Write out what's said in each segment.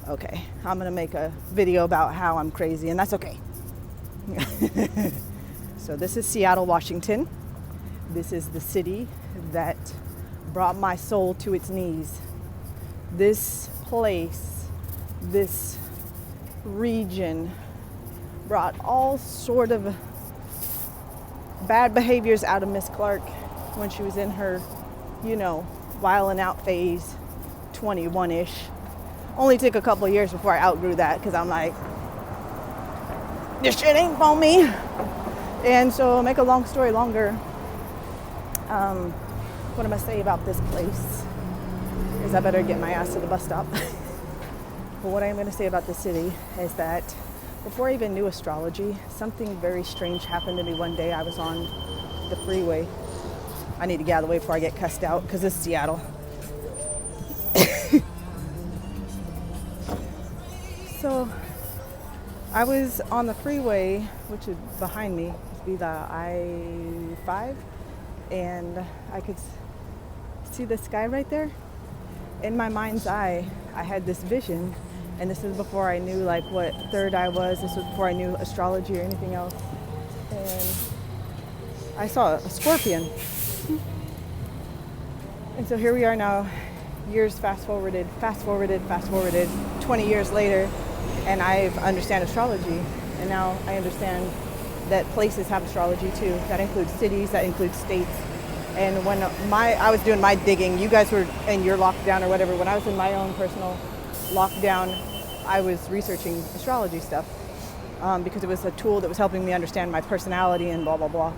Okay, I'm gonna make a video about how I'm crazy, and that's okay. So this is Seattle, Washington. This is the city that brought my soul to its knees. This place, this region brought all sort of bad behaviors out of Miss Clark when she was in her, wilding out phase, 21-ish. Only took a couple of years before I outgrew that, because I'm like, this shit ain't for me. And so, make a long story longer, what am I say about this place? Is I better get my ass to the bus stop. But what I'm going to say about the city is that before I even knew astrology, something very strange happened to me one day. I was on the freeway. I need to get out of the way before I get cussed out, because it's Seattle. So I was on the freeway, which is behind me, must be the I-5, and I could see the sky right there. In my mind's eye, I had this vision, and this is before I knew like what third eye was. This was before I knew astrology or anything else. And I saw a scorpion. And so here we are now, years fast forwarded, 20 years later, and I understand astrology. And now I understand that places have astrology too. That includes cities, that includes states. And when I was doing my digging, you guys were in your lockdown or whatever, when I was in my own personal lockdown, I was researching astrology stuff because it was a tool that was helping me understand my personality and blah, blah, blah.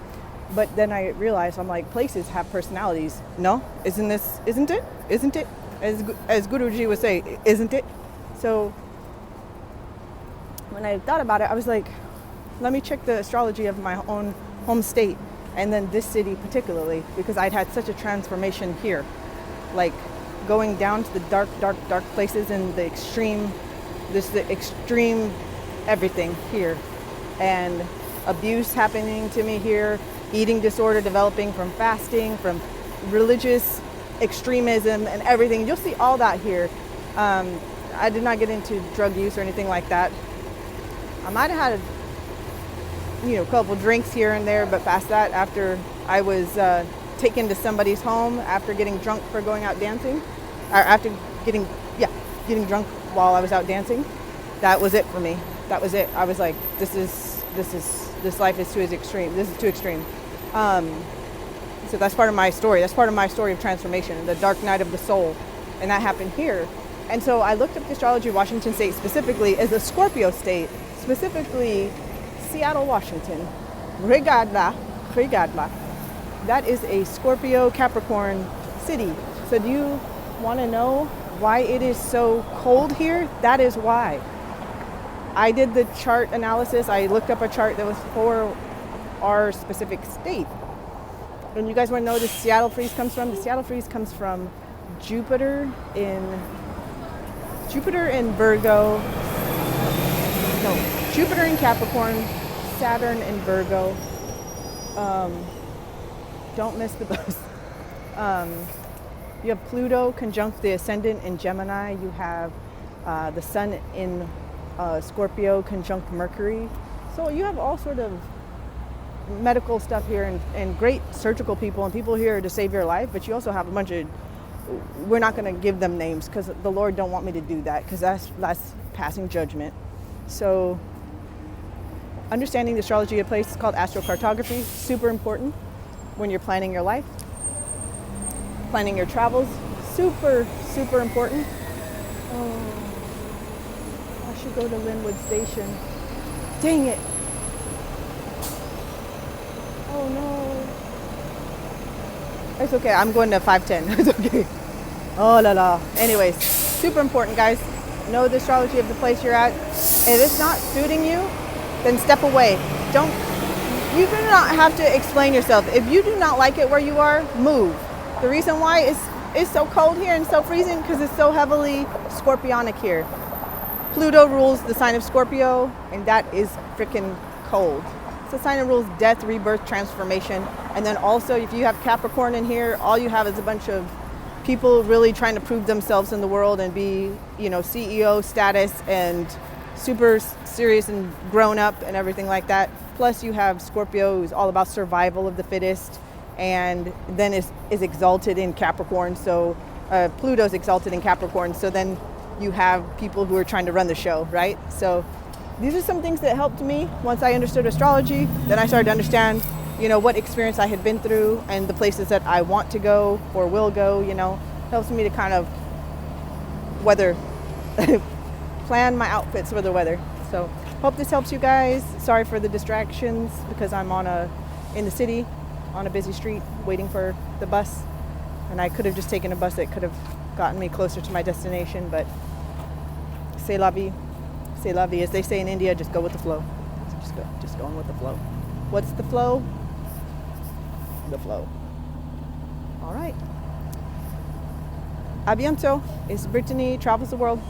But then I realized, I'm like, places have personalities. No? Isn't it? As Guruji would say, isn't it? So when I thought about it, I was like, let me check the astrology of my own home state, and then this city particularly, because I'd had such a transformation here. Like going down to the dark places and the extreme everything here. And abuse happening to me here, eating disorder developing from fasting, from religious extremism and everything. You'll see all that here. I did not get into drug use or anything like that. I might have had a couple drinks here and there, but past that, after I was taken to somebody's home after getting drunk for going out dancing, or after getting drunk while I was out dancing, that was it for me. That was it. I was like, this life is too extreme. This is too extreme. So that's part of my story. That's part of my story of transformation, the dark night of the soul, and that happened here. And so I looked up the astrology of Washington State specifically as a Scorpio state, specifically Seattle, Washington. Regadla. That is a Scorpio Capricorn city. So do you want to know why it is so cold here? That is why. I did the chart analysis. I looked up a chart that was for our specific state. And you guys want to know where the Seattle freeze comes from? The Seattle freeze comes from Jupiter in Virgo. No, Jupiter in Capricorn, Saturn in Virgo. Don't miss the bus. You have Pluto conjunct the ascendant in Gemini. You have the sun in Scorpio conjunct Mercury. So you have all sort of medical stuff here and great surgical people and people here to save your life. But you also have a bunch of, we're not going to give them names because the Lord don't want me to do that, because that's passing judgment. So understanding the astrology of a place is called astrocartography. Super important when you're planning your life, planning your travels. Super important. Oh, I should go to Linwood Station. Dang it. Oh no. It's okay. I'm going to 510. It's okay. Oh la la. Anyways, super important, guys. Know the astrology of the place you're at. If it's not suiting you, then step away. You do not have to explain yourself. If you do not like it where you are, move. The reason why is it's so cold here and so freezing because it's so heavily Scorpionic here. Pluto rules the sign of Scorpio, and that is freaking cold. It's a sign that rules death, rebirth, transformation. And then also, if you have Capricorn in here, all you have is a bunch of people really trying to prove themselves in the world and be, you know, CEO status and super serious and grown up and everything like that. Plus you have Scorpio, who's all about survival of the fittest, and then is exalted in Capricorn. So Pluto's exalted in Capricorn. So then you have people who are trying to run the show, right? So these are some things that helped me once I understood astrology. Then I started to understand, you know, what experience I had been through and the places that I want to go or will go, you know, helps me to kind of weather, plan my outfits for the weather. So hope this helps you guys. Sorry for the distractions because I'm in the city on a busy street waiting for the bus. And I could have just taken a bus that could have gotten me closer to my destination, but c'est la vie, as they say in India, just go with the flow. Just going with the flow. What's the flow? The flow. All right. A bientôt. It's Brittany, travels the world.